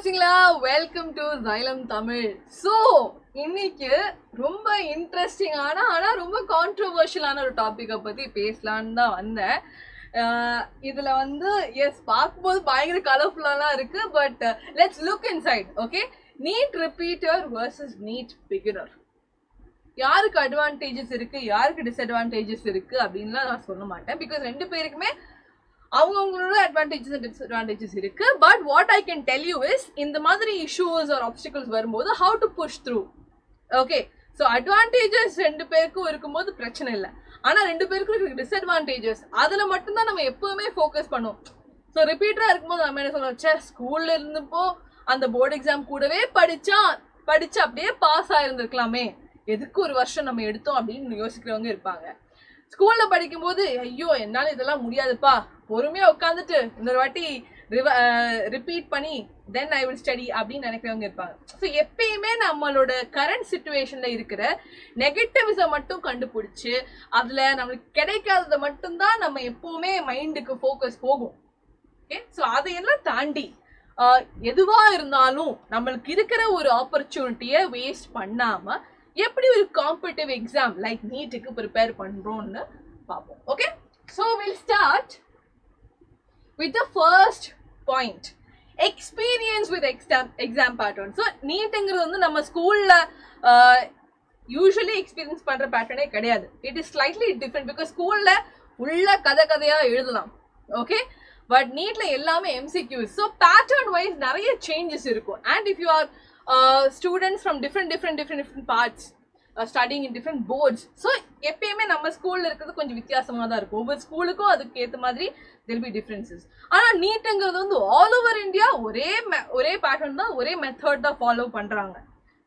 வச்சிங்களா? Welcome to Xylem Tamil. So இன்னைக்கு ரொம்ப இன்ட்ரெஸ்டிங்கான ஆனால் ரொம்ப கான்ட்ரவர்ஷியலான ஒரு டாப்பிக்கை பற்றி பேசலான்னு தான் வந்தேன். இதில் வந்து எஸ் பார்க்கும்போது பயங்கர கலர்ஃபுல்லாலாம் இருக்குது. But let's look inside. Okay, NEET repeater versus NEET beginner. யாருக்கு அட்வான்டேஜஸ் இருக்குது, யாருக்கு டிஸ்அட்வான்டேஜஸ் இருக்குது அப்படின்லாம் நான் சொல்ல மாட்டேன். பிகாஸ் ரெண்டு பேருக்குமே அவங்களோட அட்வான்டேஜஸ் அண்ட் டிஸ்அட்வான்டேஜஸ் இருக்கு. But what I can tell you is, இந்த மாதிரி இஷ்யூஸ் ஆர் ஆப்ஸ்டிகல்ஸ் வரும்போது how to push through. Okay, so advantages ரெண்டு பேருக்கும் இருக்கும்போது பிரச்சனை இல்லை. ஆனால் ரெண்டு பேருக்கும் இருக்கு டிஸ்அட்வான்டேஜஸ். அதில் மட்டும்தான் நம்ம எப்பவுமே ஃபோக்கஸ் பண்ணுவோம். ஸோ ரிப்பீட்டராக இருக்கும்போது நம்ம என்ன சொல்லுவோம், ஸ்கூல்ல இருந்தப்போ அந்த போர்டு எக்ஸாம் கூடவே படிச்சு அப்படியே பாஸ் ஆயிருந்திருக்கலாமே, எதுக்கு ஒரு வருஷம் நம்ம எடுத்தோம் அப்படின்னு யோசிக்கிறவங்க இருப்பாங்க. ஸ்கூல்ல படிக்கும் போது ஐயோ என்னால இதெல்லாம் முடியாதுப்பா, பொறுமையா உட்காந்துட்டு இன்னொரு வாட்டி ரிப்பீட் பண்ணி தென் ஐ வில் ஸ்டடி அப்படின்னு நினைக்கிறவங்க இருப்பாங்க. ஸோ எப்பயுமே நம்மளோட கரண்ட் சுச்சுவேஷன்ல இருக்கிற நெகட்டிவ்ஸை மட்டும் கண்டுபிடிச்சு அதுல நம்மளுக்கு கிடைக்காததை மட்டும்தான் நம்ம எப்பவுமே மைண்டுக்கு ஃபோக்கஸ் போகும். ஓகே, ஸோ அதையெல்லாம் தாண்டி எதுவா இருந்தாலும் நம்மளுக்கு இருக்கிற ஒரு ஆப்பர்ச்சுனிட்டியை வேஸ்ட் பண்ணாம எப்படி ஒரு காம்படிட்டிவ் எக்ஸாம் லைக் நீட்டுக்கு ப்ரிப்பேர் பண்றோம்னு பார்ப்போம். Okay, so will start with the first point, experience with exam pattern. So நீட்டுங்கிறது வந்து நம்ம ஸ்கூல்ல யூஸ்வலி எக்ஸ்பீரியன்ஸ் பண்ற பேட்டர்னே கிடையாது. It is slightly different. Because ஸ்கூல்ல உள்ள கதையா எழுதலாம். ஓகே, பட் நீட்ல எல்லாமே எம்சிக்யூஸ். ஸோ பேட்டர்ன் வைஸ் நிறைய சேஞ்சஸ் இருக்கும். And if you are students from different parts studying in different boards, so எப்பயுமே நம்ம ஸ்கூல்ல இருக்கிறது கொஞ்சம் வித்தியாசமா தான் இருக்கும். ஒவ்வொரு ஸ்கூலுக்கும் அதுக்கு ஏற்ற மாதிரி there will be differences. ஆனா நீட்ங்கிறது வந்து ஆல் ஓவர் இந்தியா ஒரே பேட்டர்ன் தான், ஒரே மெத்தட் தான் ஃபாலோ பண்றாங்க.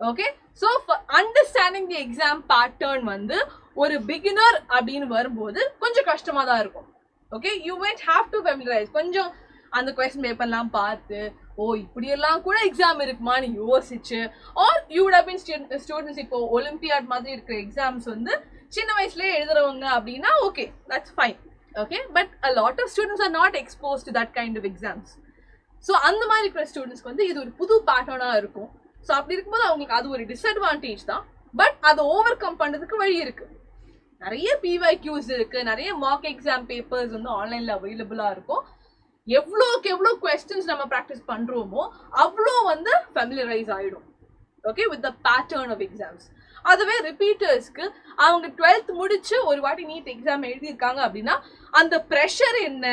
Okay, so understanding the exam pattern வந்து ஒரு பிகினர் அப்படின்னு வரும்போது கொஞ்சம் கஷ்டமா தான் இருக்கும். Okay, you might have to familiarise, கொஞ்சம் அந்த கொஸ்டின் பேப்பர்லாம் பார்த்து ஓ இப்படியெல்லாம் கூட எக்ஸாம் இருக்குமான்னு யோசிச்சு, or you would have been students. இப்போ ஒலிம்பியாட் மாதிரி இருக்கிற எக்ஸாம்ஸ் வந்து சின்ன வயசுலேயே எழுதுறவங்க அப்படின்னா okay, that's fine. Okay, but a lot of students are not expose to that kind of exams. So அந்த மாதிரி இருக்கிற ஸ்டூடெண்ட்ஸ்க்கு வந்து இது ஒரு புது பேட்டர்னாக இருக்கும். ஸோ அப்படி இருக்கும்போது அவங்களுக்கு அது ஒரு டிஸ்அட்வான்டேஜ் தான். பட் அதை ஓவர் கம் பண்ணுறதுக்கு வழி இருக்கு. நிறைய பிவைக்யூஸ் இருக்கு, நிறைய மார்க் எக்ஸாம் பேப்பர்ஸ் வந்து ஆன்லைன்ல அவைலபிளாக இருக்கும். எவ்வளோக்கு எவ்வளோ கொஸ்டின்ஸ் நம்ம ப்ராக்டிஸ் பண்ணுறோமோ அவ்வளோ வந்து ஃபெமிலரைஸ் ஆகிடும். Okay, with the pattern of exams. அதுவே ரிப்பீட்டர்ஸ்க்கு அவங்க 12th முடிச்சு ஒரு வாட்டி நீட் எக்ஸாம் எழுதியிருக்காங்க அப்படின்னா அந்த ப்ரெஷர் என்ன,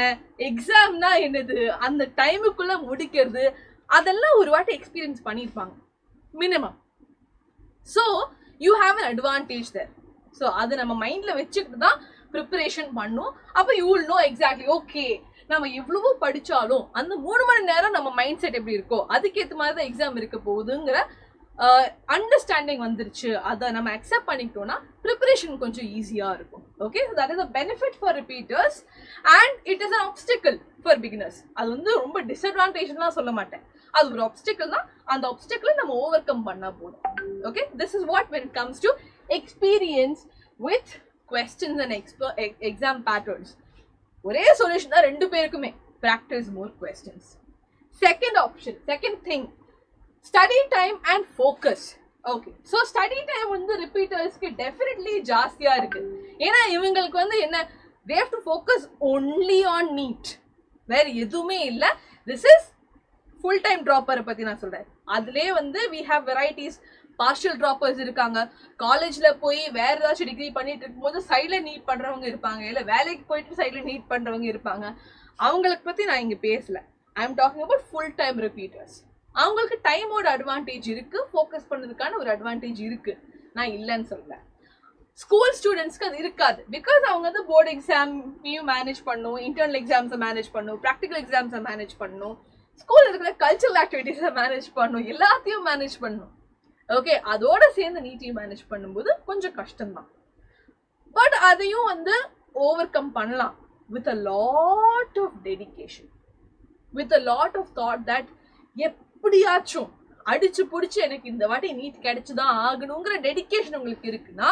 எக்ஸாம்னா என்னது, அந்த டைமுக்குள்ளே முடிக்கிறது, அதெல்லாம் ஒரு வாட்டி எக்ஸ்பீரியன்ஸ் பண்ணியிருப்பாங்க minimum. So you have an advantage there. So அது நம்ம மைண்டில் வச்சுக்கிட்டு தான் ப்ரிப்பரேஷன் பண்ணும். அப்போ you will know exactly okay நம்ம எவ்வளவோ படிச்சாலும் அந்த 3 மணி நேரம் நம்ம மைண்ட் செட் எப்படி இருக்கோ அதுக்கேற்ற மாதிரி தான் எக்ஸாம் இருக்க போகுதுங்கிற அண்டர்ஸ்டாண்டிங் வந்துருச்சு. அதை நம்ம அக்செப்ட் பண்ணிக்கிட்டோம்னா ப்ரிப்பரேஷன் கொஞ்சம் ஈஸியாக இருக்கும். Okay, that is a benefit for repeaters and it is an obstacle for beginners. அது வந்து ரொம்ப டிஸ்அட்வான்டேஜ்லாம் சொல்ல மாட்டேன், அது ஒரு ஆப்ஸ்டிக்கல் தான். அந்த ஆப்ஸ்டிக்கலை நம்ம ஓவர் கம் பண்ணால் போதும். Okay, this is what when it comes to experience with questions and exam patterns. ஒரே சொல்யூஷன் தான் ரெண்டு பேருக்குமே, practice more questions. Second option, second thing, study time and focus. Okay, so study time வந்து ரிப்பீட்டர்ஸ்க்கு definitely ஜாஸ்தியா இருக்கு. ஏன்னா இவங்களுக்கு வந்து என்ன, they have to focus only on NEET, வேற எதுவுமே இல்லை. this is full time dropper பத்தி நான் சொல்றேன். அதுலேயே வந்து we have varieties. Partial droppers இருக்காங்க, காலேஜ்ல போய் வேற ஏதாச்சும் டிகிரி பண்ணிட்டு இருக்கும்போது சைட்ல நீட் பண்றவங்க இருப்பாங்க, இல்லை வேலைக்கு போயிட்டு சைட்ல நீட் பண்றவங்க இருப்பாங்க. அவங்களுக்கு பத்தி நான் இங்க பேசல. I am talking about full time repeaters. அவங்களுக்கு டைமோட அட்வான்டேஜ் இருக்கு, ஃபோக்கஸ் பண்ணதுக்கான ஒரு அட்வான்டேஜ் இருக்கு, நான் இல்லைன்னு சொல்றேன். ஸ்கூல் ஸ்டூடெண்ட்ஸ்க்கு அது இருக்காது. பிகாஸ் அவங்க வந்து போர்டு எக்ஸாமையும் மேனேஜ் பண்ணும், இன்டர்னல் எக்ஸாம்ஸை மேனேஜ் பண்ணும், ப்ராக்டிகல் எக்ஸாம்ஸை மேனேஜ் பண்ணும், ஸ்கூல்ல இருக்கிற கல்ச்சரல் ஆக்டிவிட்டிஸை மேனேஜ் பண்ணும், எல்லாத்தையும் மேனேஜ் பண்ணும். ஓகே, அதோட சேர்ந்து நீட்டையும் மேனேஜ் பண்ணும்போது கொஞ்சம் கஷ்டம்தான். பட் அதையும் வந்து ஓவர் கம் பண்ணலாம் with a lot of dedication, with a lot of thought that எப்படியாச்சும் அடிச்சு பிடிச்சி எனக்கு இந்த வாட்டி நீட் கிடைச்சுதான் ஆகணுங்கிற டெடிகேஷன் உங்களுக்கு இருக்குன்னா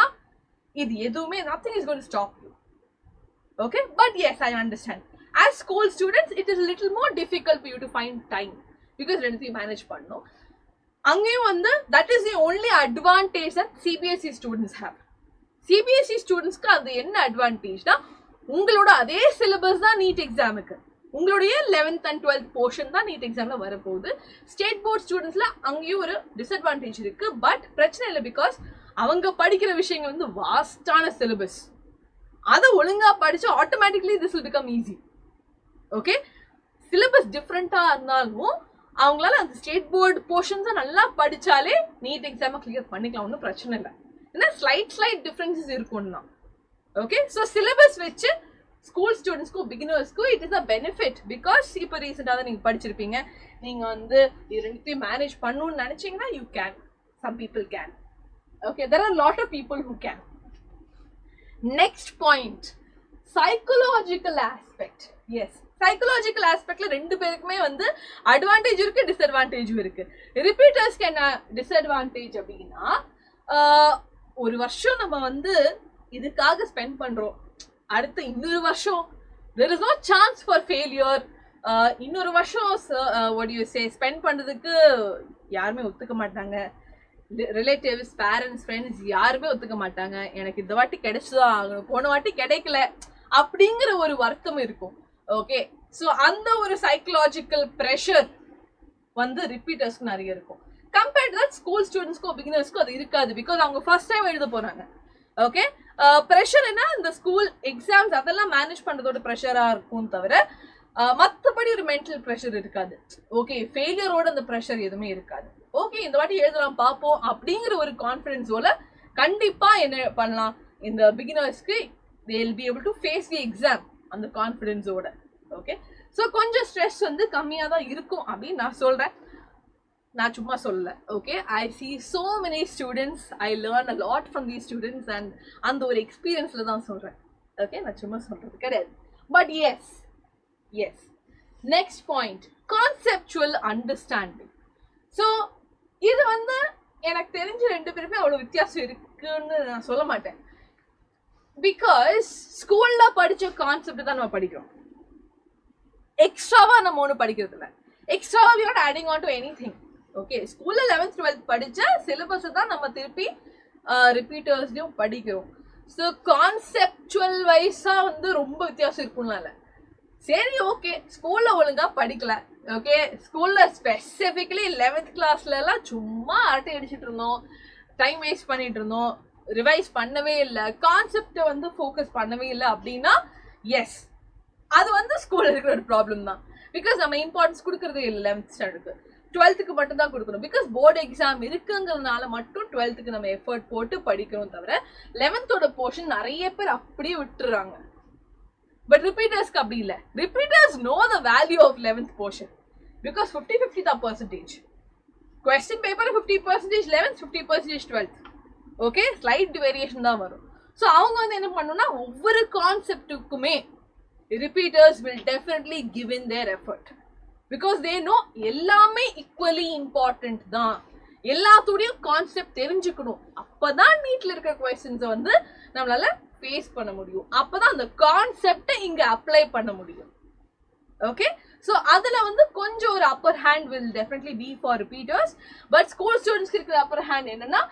இது எதுவுமே nothing is going to stop you. Okay, but yes, I understand. As school students, it is a little more difficult for you to find time. Because ரெண்டுத்தையும் மேனேஜ் பண்ணணும். அங்கேயும் வந்து that is the only advantage that CBSE students have. CBSE ஸ்டூடெண்ட்ஸ்க்கு அது என்ன அட்வான்டேஜ்னா, உங்களோட அதே syllabus தான் நீட் எக்ஸாமுக்கு, உங்களுடைய 11th and 12th போர்ஷன் தான் நீட் எக்ஸாம்ல வரப்போகுது. ஸ்டேட் போர்ட் ஸ்டூடெண்ட்ஸ்ல அங்கேயும் ஒரு டிஸ்அட்வான்டேஜ் இருக்கு. பட் பிரச்சனை இல்லை, பிகாஸ் அவங்க படிக்கிற விஷயங்கள் வந்து வாஸ்டான சிலபஸ். அதை ஒழுங்கா படிச்சு automatically this will become easy. Okay, syllabus டிஃப்ரெண்டா இருந்தாலும் அவங்களால அந்த ஸ்டேட் போர்டு போர்ஷன்ஸை நல்லா படிச்சாலே நீட் எக்ஸாமை கிளியர் பண்ணிக்கலாம், ஒன்றும் பிரச்சனை இல்லை. ஏன்னா ஸ்லைட் டிஃப்ரென்சஸ் இருக்கும் தான். ஓகே, ஸோ சிலபஸ் வச்சு ஸ்கூல் ஸ்டூடெண்ட்ஸ்க்கும் பிகினர்ஸ்க்கும் it is a benefit. Because இப்போ ரீசெண்டாக தான் நீங்கள் படிச்சிருப்பீங்க, நீங்கள் வந்து இது ரெண்டுத்தையும் மேனேஜ் பண்ணணும்னு நினச்சிங்கன்னா you can, some people can. Okay, there are lot of people who can. Next point, psychological aspect. Yes, psychological ஆஸ்பெக்ட்ல ரெண்டு பேருக்குமே வந்து அட்வான்டேஜ் இருக்கு, டிஸ்அட்வான்டேஜும் இருக்கு. ரிப்பீட்டர்ஸ்க்கு என்ன டிஸ்அட்வான்டேஜ் அப்படின்னா, ஒரு வருஷம் நம்ம வந்து இதுக்காக ஸ்பெண்ட் பண்றோம், அடுத்த இன்னொரு வருஷம் there is no chance for failure. இன்னொரு வருஷம் what do you say spend பண்றதுக்கு யாருமே ஒத்துக்க மாட்டாங்க. ரிலேட்டிவ்ஸ், பேரண்ட்ஸ், ஃப்ரெண்ட்ஸ் யாருமே ஒத்துக்க மாட்டாங்க. எனக்கு இந்த வாட்டி கிடைச்சுதான் ஆகணும், போன வாட்டி கிடைக்கல அப்படிங்கிற ஒரு வருத்தம் இருக்கும். ஓகே, ஸோ அந்த ஒரு சைக்கலாஜிக்கல் ப்ரெஷர் வந்து ரிப்பீட்டர்ஸ்க்கு நிறைய இருக்கும். கம்பேர்ட் தட் ஸ்கூல் ஸ்டூடெண்ட்ஸ்க்கும் பிகினர்ஸ்க்கும் அது இருக்காது. பிகாஸ் அவங்க ஃபர்ஸ்ட் டைம் எழுத போறாங்க. ஓகே, ப்ரெஷர் என்ன, இந்த ஸ்கூல் எக்ஸாம்ஸ் அதெல்லாம் மேனேஜ் பண்றதோட ப்ரெஷரா இருக்கும் தவிர மற்றபடி ஒரு மென்டல் ப்ரெஷர் இருக்காது. ஓகே, ஃபெயிலியரோட அந்த ப்ரெஷர் எதுவுமே இருக்காது. ஓகே, இந்த வாட்டி எழுதலாம் பார்ப்போம் அப்படிங்கிற ஒரு கான்ஃபிடன்ஸோட கண்டிப்பா என்ன பண்ணலாம், இந்த பிகினர்ஸ்க்கு they will be able to face the exam அந்த கான்ஃபிடன்ஸோட. ஓகே, ஸோ கொஞ்சம் ஸ்ட்ரெஸ் வந்து கம்மியாக தான் இருக்கும் அப்படின்னு நான் சொல்றேன், நான் சும்மா சொல்லல. Okay, I see so many students, I learn a lot from these students and அந்த ஒரு எக்ஸ்பீரியன்ஸ்ல தான் சொல்றேன். ஓகே, நான் சும்மா சொல்றது கிடையாது. But yes, next point, conceptual understanding. So இது வந்து எனக்கு தெரிஞ்ச ரெண்டு பேருமே அவ்வளோ வித்தியாசம் இருக்குன்னு நான் சொல்ல மாட்டேன். பிகாஸ் ஸ்கூல்ல படிச்ச கான்செப்ட் தான் நம்ம படிக்கிறோம், எக்ஸ்ட்ராவா நம்ம ஒன்றும் படிக்கிறது இல்லை. எக்ஸ்ட்ராவா we are not adding on to anything. Okay, ஸ்கூல்ல 11th 12th படிச்ச சிலபஸ் தான் நம்ம திருப்பி ரிப்பீட்டர்ஸ்லயும் படிக்கிறோம். ஸோ கான்செப்சுவல் வைஸா வந்து ரொம்ப வித்தியாசம் இருக்கும்னால சரி, ஓகே, ஸ்கூல்ல ஒழுங்கா படிக்கல. ஓகே, ஸ்கூல்ல ஸ்பெசிஃபிக்கலி 11th கிளாஸ்ல எல்லாம் சும்மா அரட்டை அடிச்சுட்டு இருந்தோம், டைம் வேஸ்ட் பண்ணிட்டு இருந்தோம், ரிவைஸ் பண்ணவே இல்லை, கான்செப்டை வந்து ஃபோக்கஸ் பண்ணவே இல்லை அப்படின்னா எஸ், அது வந்து ஸ்கூல்ல இருக்கிற ஒரு ப்ராப்ளம் தான். பிகாஸ் நம்ம இம்பார்ட்டன்ஸ் கொடுக்கறதே இல்லை 11th ஸ்டாண்டர்டுக்கு, 12th மட்டும் தான் கொடுக்கணும். பிகாஸ் போர்டு எக்ஸாம் இருக்குங்கிறதுனால மட்டும் 12th நம்ம எஃபர்ட் போட்டு படிக்கிறோம் தவிர 11th போர்ஷன் நிறைய பேர் அப்படியே விட்டுறாங்க. பட் ரிப்பீட்டர்ஸ்க்கு அப்படி இல்லை. Repeaters know the value of 11th portion because 50-50 தான் percentage. Question paper 50% 11th, 50% 12th. Okay, slight variation தான் வரும். ஸோ அவங்க வந்து என்ன பண்ணணும்னா ஒவ்வொரு கான்செப்டுக்குமே repeaters will definitely give in their effort. Because they know எல்லாமே ஈக்குவலி இம்பார்ட்டன்ட் தான், எல்லாத்தோடையும் கான்செப்ட் தெரிஞ்சுக்கணும். அப்பதான் நீட்ல இருக்கிற கொஸ்டின்ஸை வந்து நம்மளால ஃபேஸ் பண்ண முடியும், அப்பதான் அந்த கான்செப்டை இங்க அப்ளை பண்ண முடியும். ஓகே, ஸோ அதுல வந்து கொஞ்சம் ஒரு upper hand will definitely be for repeaters. But school ஸ்டூடெண்ட்ஸ்க்கு இருக்கிற அப்பர் ஹேண்ட் என்னன்னா,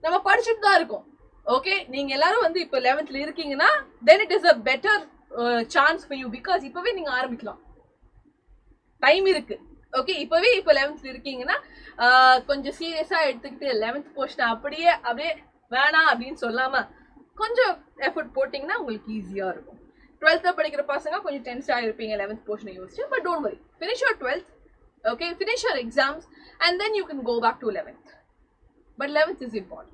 நம்ம படிச்சுட்டு தான் இருக்கோம். ஓகே, நீங்க எல்லாரும் வந்து இப்போ 11th இருக்கீங்கன்னா then it is a better chance for you. Because இப்பவே நீங்க ஆரம்பிக்கலாம், டைம் இருக்கு. ஓகே, இப்பவே இப்போ 11th இருக்கீங்கன்னா கொஞ்சம் சீரியஸா எடுத்துக்கிட்டு 11th போர்ஷன் அப்படியே வேணாம் அப்படின்னு சொல்லாம கொஞ்சம் எஃபர்ட் போட்டிங்கன்னா உங்களுக்கு ஈஸியா இருக்கும். 12th படிக்கிற பசங்க கொஞ்சம் டென்ஸ்டாக இருப்பீங்க 11th போர்ஷனை யோசிச்சு. But don't worry, finish your 12th. Okay, finish your exams and then you can go back to 11th. But 11th is important.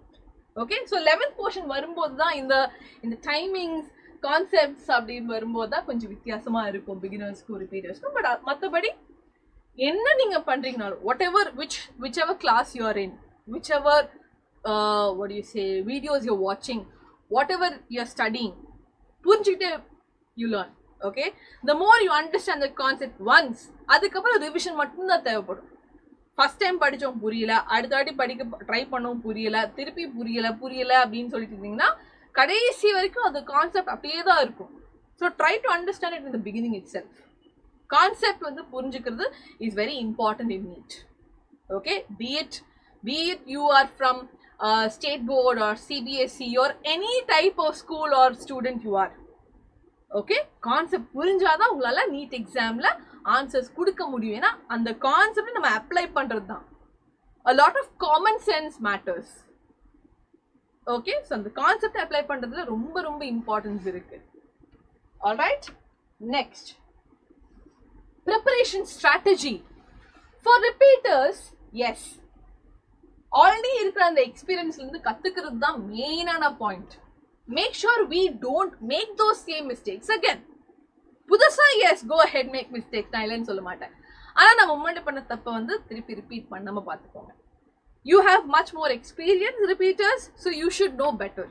Okay, so 11th portion வரும்போது தான் இந்த டைமிங்ஸ் கான்செப்ட்ஸ் அப்படின்னு வரும்போது தான் கொஞ்சம் வித்தியாசமா இருக்கும் பிகினர்ஸ்க்கும் ரிப்பீட்டர்ஸ்க்கும். பட் மற்றபடி என்ன நீங்க பண்றீங்கனாலும் which ever class you are in, whichever what do you say videos you're watching, whatever you're studying, புரிஞ்சுக்கிட்டே you learn. Okay, the more you understand the concept once, அதுக்கப்புறம் ரிவிஷன் மட்டும்தான் தேவைப்படும். ஃபர்ஸ்ட் டைம் படித்தோம் புரியல, அடுத்த வாட்டி படிக்க ட்ரை பண்ணோம் புரியல, திருப்பி புரியல அப்படின்னு சொல்லிட்டு இருந்தீங்கன்னா கடைசி வரைக்கும் அது கான்செப்ட் அப்படியே தான் இருக்கும். So try to understand it in the beginning it self. Concept வந்து புரிஞ்சுக்கிறது is very important in NEET. Okay, be it you are from state board or CBSE or any type of school or student you are. Okay, concept புரிஞ்சாதான் உங்களால நீட் எக்ஸாம்ல answers கொடுக்க முடியும். ஏன்னா அந்த கான்செப்ட் நம்ம அப்ளை பண்றது தான். a lot of common sense matters. Okay, so அந்த கான்செப்ட் அப்ளை பண்றதுல ரொம்ப ரொம்ப இம்பார்ட்டன்ஸ் இருக்கு. Alright, next preparation strategy for repeaters. Yes, already இருக்கிற அந்த எக்ஸ்பீரியன்ஸ்ல இருந்து கத்துக்கிறது தான் மெயினான point. Make sure we don't make those same mistakes again. புதுசா yes go ahead make mistakes, நான் இல்லைன்னு சொல்ல மாட்டேன். ஆனா நம்ம முன்னாடி பண்ண தப்ப வந்து திருப்பி ரிப்பீட் பண்ணாம பார்த்துக்கோங்க. You have much more experience, repeaters, so you should know better.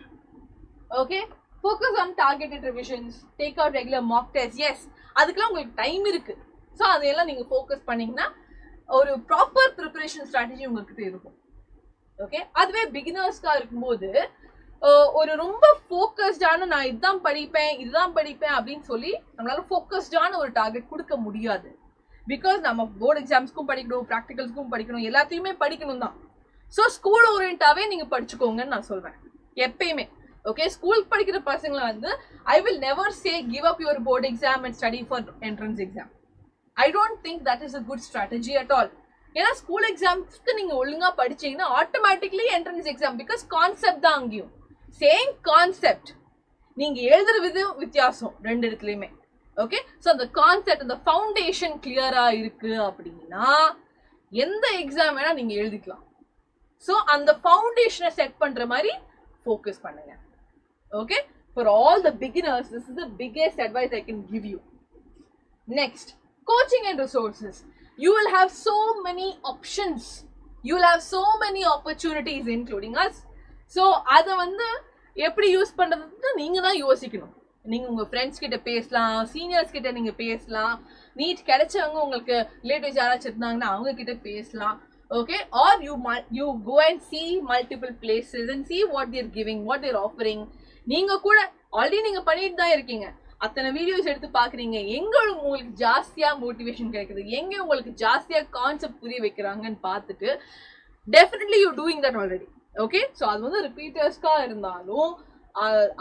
Okay, focus on targeted revisions, take out regular mock tests. Yes, அதுக்கெல்லாம் உங்களுக்கு டைம் இருக்கு. ஸோ அதையெல்லாம் நீங்க ஃபோக்கஸ் பண்ணீங்கன்னா ஒரு ப்ராப்பர் ப்ரிப்பரேஷன் ஸ்ட்ராட்டஜி உங்ககிட்ட இருக்கும். ஓகே, அதுவே பிகினர்ஸ்க்காக இருக்கும்போது ஒரு ரொம்ப ஃபோக்கஸ்டான நான் இதுதான் படிப்பேன் அப்படின்னு சொல்லி நம்மளால ஃபோக்கஸ்டான ஒரு டார்கெட் கொடுக்க முடியாது. பிகாஸ் நம்ம போர்டு எக்ஸாம்ஸ்க்கும் படிக்கணும், ப்ராக்டிகல்ஸ்க்கும் படிக்கணும், எல்லாத்தையுமே படிக்கணும் தான். ஸோ ஸ்கூல் ஓரியன்டாவே நீங்க படிச்சுக்கோங்கன்னு நான் சொல்றேன் எப்பயுமே. ஓகே, ஸ்கூல் படிக்கிற பசங்களை வந்து I will never say give up your board exam and study for entrance exam. I don't think that is a good strategy at all. ஏன்னா ஸ்கூல் எக்ஸாம்ஸ்க்கு நீங்க ஒழுங்கா படிச்சீங்கன்னா automatically entrance exam, because concept தான் அங்கேயும் same concept, நீங்க எழுதுற வித்தியாசம் ரெண்டு இடத்துலயுமே. ஓகே, ஸோ அந்த கான்செப்ட், அந்த ஃபவுண்டேஷன் கிளியரா இருக்கு அப்படின்னா எந்த எக்ஸாம் வேணா நீங்க எழுதிக்கலாம். ஸோ அந்த ஃபவுண்டேஷனை செட் பண்ற மாதிரி ஃபோக்கஸ் பண்ணுங்க. Okay, for all the beginners this is the biggest advice I can give you. Next, coaching and resources. You will have so many options, you will have so many opportunities including us. So அதை வந்து எப்படி use பண்றதுன்னு நீங்க தான் யோசிக்கணும். நீங்க உங்க friends கிட்ட பேசலாம், சீனியர்ஸ் கிட்ட நீங்க பேசலாம், நீட் கிடைச்சவங்க உங்களுக்கு ரிலேட்டிவ்ஸ் யாராச்சும் இருந்தாங்கன்னா அவங்க கிட்ட பேசலாம். Okay, or you go and see multiple places and see what they're giving, what they're offering. நீங்க கூட ஆல்ரெடி நீங்க பண்ணிட்டு தான் இருக்கீங்க, அத்தனை வீடியோஸ் எடுத்து பாக்குறீங்க, எங்க உங்களுக்கு ஜாஸ்தியா மோட்டிவேஷன் கிடைக்குது, எங்க உங்களுக்கு ஜாஸ்தியா கான்செப்ட் புரிய வைக்கிறாங்கன்னு பார்த்துட்டு definitely you doing that already. Okay, so அது வந்து ரிப்பீட்டர்ஸ்க்கா இருந்தாலும்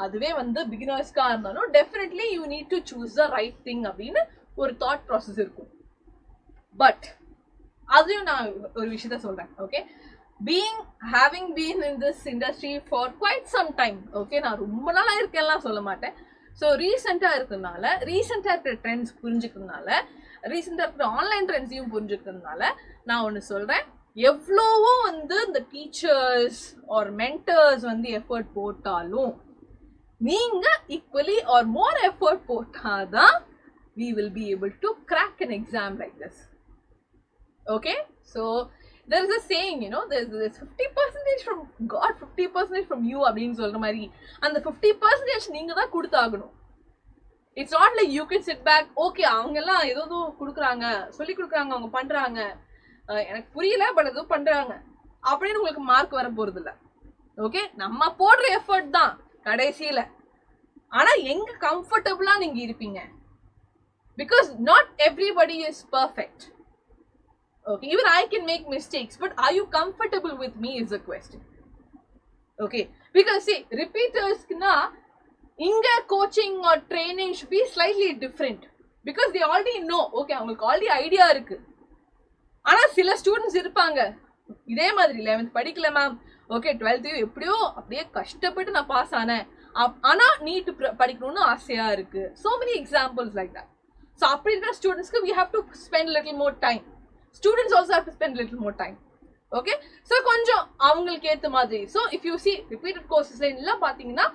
அதுவே வந்து பிகினர்ஸ்க்கா இருந்தாலும் definitely you need to choose the right thing அப்படின்னு ஒரு தாட் ப்ராசஸ் இருக்கும். பட் அதையும் நான் ஒரு விஷயத்த சொல்றேன். Okay, having been in this industry for quite some time, okay, நான் ரொம்ப நாளா இருக்கேன்லாம் சொல்ல மாட்டேன். ஸோ ரீசெண்டாக இருக்கிறதுனால, ரீசெண்டாக இருக்கிற ட்ரெண்ட்ஸ் புரிஞ்சுக்கிறதுனால, ரீசெண்டாக இருக்கிற ஆன்லைன் ட்ரெண்ட்ஸையும் புரிஞ்சுக்கிறதுனால நான் ஒன்று சொல்கிறேன். எவ்வளவோ வந்து இந்த டீச்சர்ஸ் ஆர் மென்டர்ஸ் வந்து எஃபர்ட் போட்டாலும் நீங்கள் ஈக்குவலி ஆர் மோர் எஃபர்ட் போட்டாதான் we will be able to crack an exam like this. Okay, so there is a saying, you know, there's 50% from God, 50% from you அப்படின்னு சொல்ற மாதிரி அந்த 50% நீங்க தான் கொடுத்தாகணும். It's not like you can sit back, okay அவங்க எல்லாம் ஏதோ கொடுக்குறாங்க, சொல்லி கொடுக்குறாங்க, அவங்க பண்றாங்க, எனக்கு புரியல பட் ஏதோ பண்றாங்க அப்படின்னு உங்களுக்கு மார்க் வர போறது இல்லை. ஓகே, நம்ம போடுற எஃபர்ட் தான் கடைசியில. ஆனா எங்க கம்ஃபர்டபுளா நீங்க இருப்பீங்க, because not everybody is perfect. Okay, even I can make mistakes, but are you comfortable with me is the question. Okay, because see, repeaters na inga coaching or training should be slightly different because they already know. Okay, அவங்களுக்கு already idea இருக்கு. ஆனா சில students இருப்பாங்க இதே மாதிரி 11th படிக்கல ma'am, okay 12th எப்படியோ அப்படியே கஷ்டப்பட்டு நான் பாஸ் ஆனேன், ஆனா நீட் படிக்கணும்னு ஆசையா இருக்கு. So many examples like that. So அப்படி இருக்கிற ஸ்டூடெண்ட்ஸ்க்கு we have to spend little more time. Students also have to spend a little more time. Okay, so கொஞ்சம் அவங்களுக்கு ஏத்த மாதிரி. So if you see repeated courses எல்லாம் பாத்தீங்கன்னா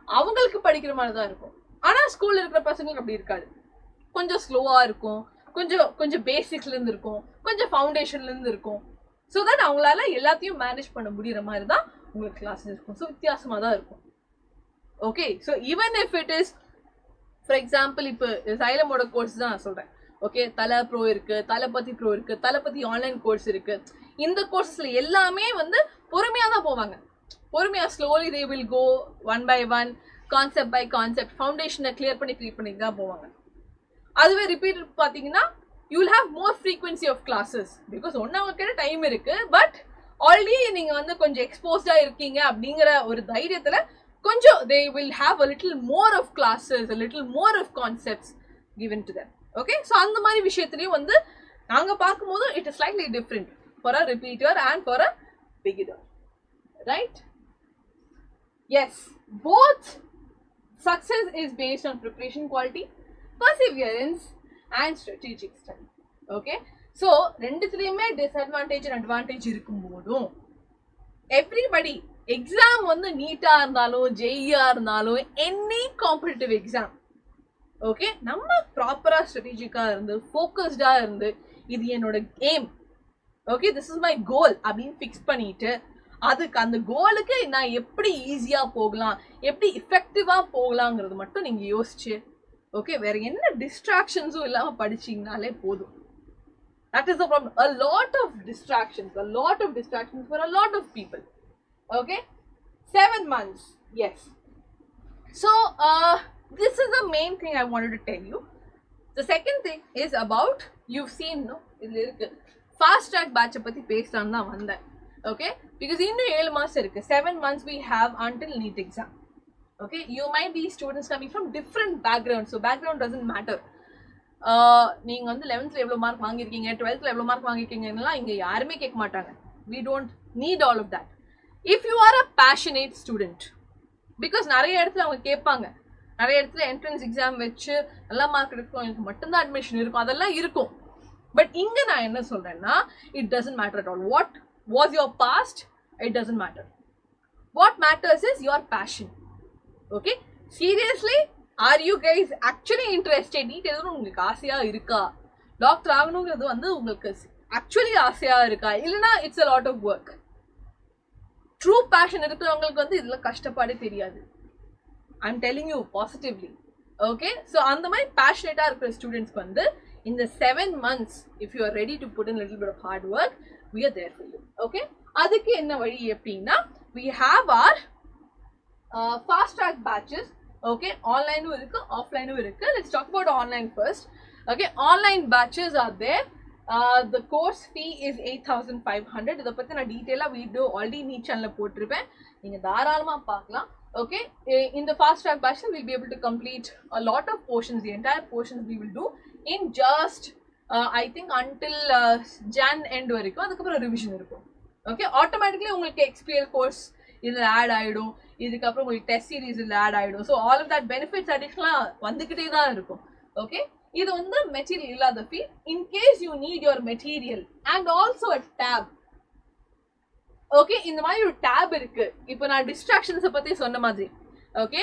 அவங்களுக்கு படிக்கிற மாதிரி தான் இருக்கும். ஆனா ஸ்கூல்ல இருக்கிற பசங்களுக்கு அப்படி இருக்காது, கொஞ்சம் ஸ்லோவா இருக்கும், கொஞ்சம் பேசிக்ஸ்ல இருந்து இருக்கும், கொஞ்சம் ஃபவுண்டேஷன்ல இருந்து இருக்கும். ஸோ தட் அவங்களால எல்லாத்தையும் மேனேஜ் பண்ண முடியற மாதிரி தான் உங்களுக்கு கிளாஸஸ் இருக்கும். ஸோ வித்தியாசமா தான் இருக்கும். Okay, so even if it is for example இப்போ சைலமோட கோர்ஸ் தான் நான் சொல்றேன். ஓகே, தலை ப்ரோ இருக்கு, தளபதி ப்ரோ இருக்கு, தளபதி ஆன்லைன் கோர்ஸ் இருக்கு. இந்த கோர்சஸ்ல எல்லாமே வந்து பொறுமையா தான் போவாங்க. பொறுமையா slowly they will go one by one, concept by concept, ஃபவுண்டேஷனை கிளியர் பண்ணி தான் போவாங்க. அதுவே ரிப்பீட்டட் பார்த்தீங்கன்னா you will have more frequency of classes because ஒன்று அவங்களுக்கு டைம் இருக்கு பட் ஆல்ரெடி நீங்க வந்து கொஞ்சம் எக்ஸ்போஸ்டா இருக்கீங்க அப்படிங்கிற ஒரு தைரியத்துல கொஞ்சம் they will have a little more of classes, a little more of concepts given to them. Okay, so அந்த மாதிரி விஷயத்துலயும் வந்து நாங்க பார்க்கும்போது it is slightly different for a repeater and for a beginner, right? Yes, both success is based on preparation quality, perseverance and strategic study. Okay, so ரெண்டுத்துலயுமே disadvantage and advantage இருக்கும் போதும் everybody exam வந்து நீட்டா இருந்தாலும் ஜெய்யா இருந்தாலும் any competitive exam okay நம்ம ப்ராப்பரா ஸ்ட்ராட்டஜிக்கா இருந்து ஃபோக்கஸ்டா இருந்து இது என்னோட aim, okay this is my goal அப்படின்னு ஃபிக்ஸ் பண்ணிட்டு அதுக்கு அந்த கோலுக்கு நான் எப்படி ஈஸியா போகலாம், எப்படி எஃபெக்டிவா போகலாங்கிறது மட்டும் நீங்க யோசிச்சு ஓகே வேற என்ன டிஸ்ட்ராக்ஷன்ஸும் இல்லாம படிச்சீங்கனாலே போதும். That is the problem. A lot of distractions for a lot of people. Okay, 7 months. Yes. So this is the main thing I wanted to tell you. The second thing is about, you've seen no fast track batch பத்தி பேசலாம் தான் வந்தேன். Okay, because இன்னும் 7 மாசம் இருக்கு. 7 months we have until NEET exam. Okay, you might be students coming from different backgrounds, so background doesn't matter. நீங்க வந்து 11th எவ்வளவு மார்க் வாங்கிருக்கீங்க, 12th எவ்வளவு மார்க் வாங்கிருக்கீங்கன்னா இங்க யாருமே கேட்க மாட்டாங்க. We don't need all of that. If you are a passionate student, because நிறைய இடத்துல அவங்க கேட்பாங்க, நிறைய இடத்துல என்ட்ரன்ஸ் எக்ஸாம் வச்சு நல்ல மார்க் எடுக்கிறவங்களுக்கு மட்டும்தான் அட்மிஷன் இருக்கும், அதெல்லாம் இருக்கும். பட் இங்க நான் என்ன சொல்றேன்னா it doesn't matter at all. What was your past? It doesn't matter. What matters is your passion. Okay, seriously, are you guys actually interested? NEET எதுவும் உங்களுக்கு ஆசையா இருக்கா, டாக்டர் ஆகணுங்கிறது வந்து உங்களுக்கு ஆக்சுவலி ஆசையா இருக்கா, இல்லைன்னா it's a lot of work. True passion இருக்கிறவங்களுக்கு வந்து இதுல கஷ்டப்பாடே தெரியாது. I'm telling you positively. Okay, so அந்த மாதிரி பேஷனேட்டா இருக்கிற ஸ்டூடெண்ட்ஸ்க்கு வந்து இந்த 7 months if you are ready to put in a little bit of hard work, we are there for you. Okay, அதுக்கு என்ன வழி எப்படின்னா we have our fast track batches. Okay, online irukku, offline irukku. Let's talk about online first. Okay, online batches are there. The course fee is 8,500. இத பத்தி நான் டீடைலா video already நீ சேனல்ல போட்டிருப்பேன், நீங்க தாராளமா பார்க்கலாம். Okay, in the fast track batch we'll be able to complete a lot of portions. The entire portions we will do in just I think until Jan end வரைக்கும். அதுக்கப்புறம் ரிவிஷன் இருக்கும். Okay, automatically உங்களுக்கு XPL course இதுல add ஆயிடும், இதுக்கப்புறம் உங்களுக்கு test series இதுல add ஆயிடும். So all of that benefits அடிஷனலா வந்துகிட்டே தான் இருக்கும். ஓகே, இது வந்து மெட்டீரியல் இல்லாத fee. In case you need your material and also a tab. ஓகே, இந்த மாதிரி ஒரு டேப் இருக்கு. இப்போ நான் டிஸ்ட்ராக்ஷன்ஸை பத்தி சொன்ன மாதிரி. ஓகே,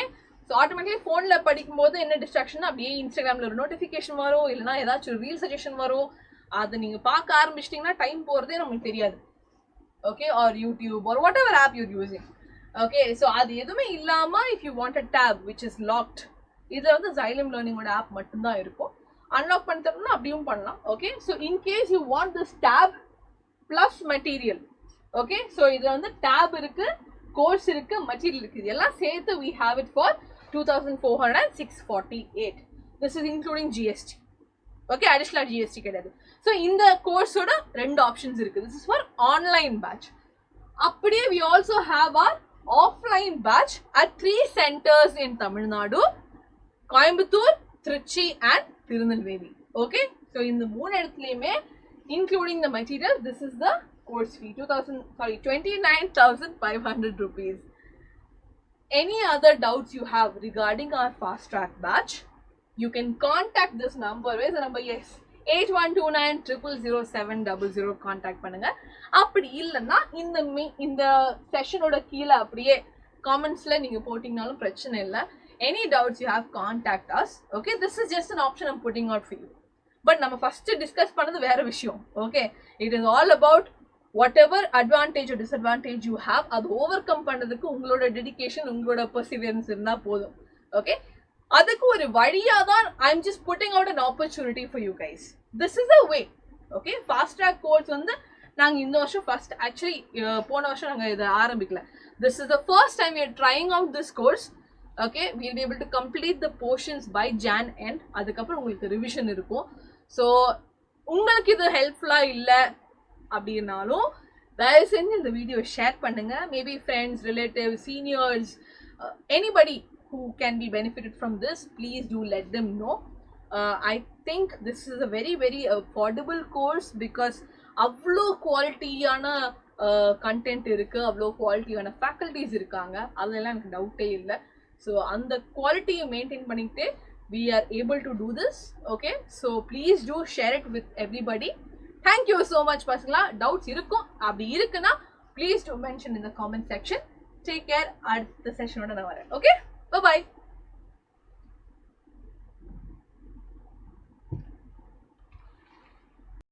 ஸோ ஆட்டோமேட்டிக்கலி ஃபோன்ல படிக்கும் போது என்ன டிஸ்ட்ராக்ஷன், அப்படியே இன்ஸ்டாகிராம்ல ஒரு நோட்டிஃபிகேஷன் வரும், இல்லைன்னா ஏதாச்சும் ரீல் சஜஷன் வரும். அதை நீங்க பார்க்க ஆரம்பிச்சிட்டீங்கன்னா டைம் போறதே நமக்கு தெரியாது. Okay, or YouTube or whatever app you're using. Okay, so அது எதுவுமே இல்லாம if you want a tab which is locked, இது வந்து Xylem Learning ஓட ஆப் மட்டும்தான் இருக்கும். அன்லாக் பண்ணி தரணும்னா அப்படியும் பண்ணலாம். Okay, so in case you want this tab plus material, okay, so இது வந்து tab இருக்கு, கோர்ஸ் இருக்கு, மெட்டீரியல் இருக்கு, இதெல்லாம் சேர்த்து we have it for 2,406.48. This is including GST. Okay, additional GST கிடையாது. ஸோ இந்த கோர்ஸோட 2 ஆப்ஷன்ஸ் இருக்கு. This is for online batch. அப்படியே we also have our offline batch at 3 centers in Tamil Nadu, Coimbatore, Trichy and Tirunelveli. Okay, so இந்த 3 இடத்துலையுமே including the material, this is the course fee, 29,500 rupees. Any other doubts you have regarding our fast track batch, you can contact this number. Where's the number? Yes, 8129000700 contact பண்ணுங்க. அப்படி இல்லைன்னா இந்த செஷனோட கீழே அப்படியே காமெண்ட்ஸ்ல நீங்க போட்டீங்கனாலும் பிரச்சனை இல்லை. Any doubts you have contact as. Okay, this is just an option I'm putting out for you. But நம்ம ஃபர்ஸ்ட் டிஸ்கஸ் பண்ணது வேற விஷயம். Okay, it is all about what ever advantage or disadvantage you have, அது over come பண்றதுக்கு உங்களோட dedication, உங்களோட perseverance இருந்தா போதும். ஓகே, அதுக்கு ஒரு வழியா தான் I'm just putting out an opportunity for you guys. This is a way. Okay, fast track course வந்து நாங்க இந்த வருஷம் ஃபர்ஸ்ட், ஆக்சுவலி போன வருஷம் நாங்க இதை ஆரம்பிக்கல. This is the first time we are trying out this course. Okay, we'll be able to complete the portions by Jan end. அதுக்கப்புறம் உங்களுக்கு ரிவிஷன் இருக்கும். ஸோ உங்களுக்கு இது ஹெல்ப்ஃபுல்லாக இல்லை அப்படின்னாலும் தயவு செஞ்சு இந்த வீடியோ ஷேர் பண்ணுங்க. Maybe friends, relatives, seniors, anybody who can be benefited from this, please do let them know. I think this is a very very affordable course because அவ்வளோ குவாலிட்டியான கண்டென்ட் இருக்கு, அவ்வளோ குவாலிட்டியான ஃபேக்கல்டிஸ் இருக்காங்க, அதெல்லாம் எனக்கு டவுட்டே இல்லை. ஸோ அந்த குவாலிட்டியை மெயின்டைன் பண்ணிக்கிட்டு we are able to do this. Okay, so please do share it with everybody. Thank you so much பசங்களா. டவுட்ஸ் இருக்கும், அப்படி இருக்குன்னா please do mention in the comment section. Take care. அடுத்த செஷனோட நான் வரேன். Okay, bye bye.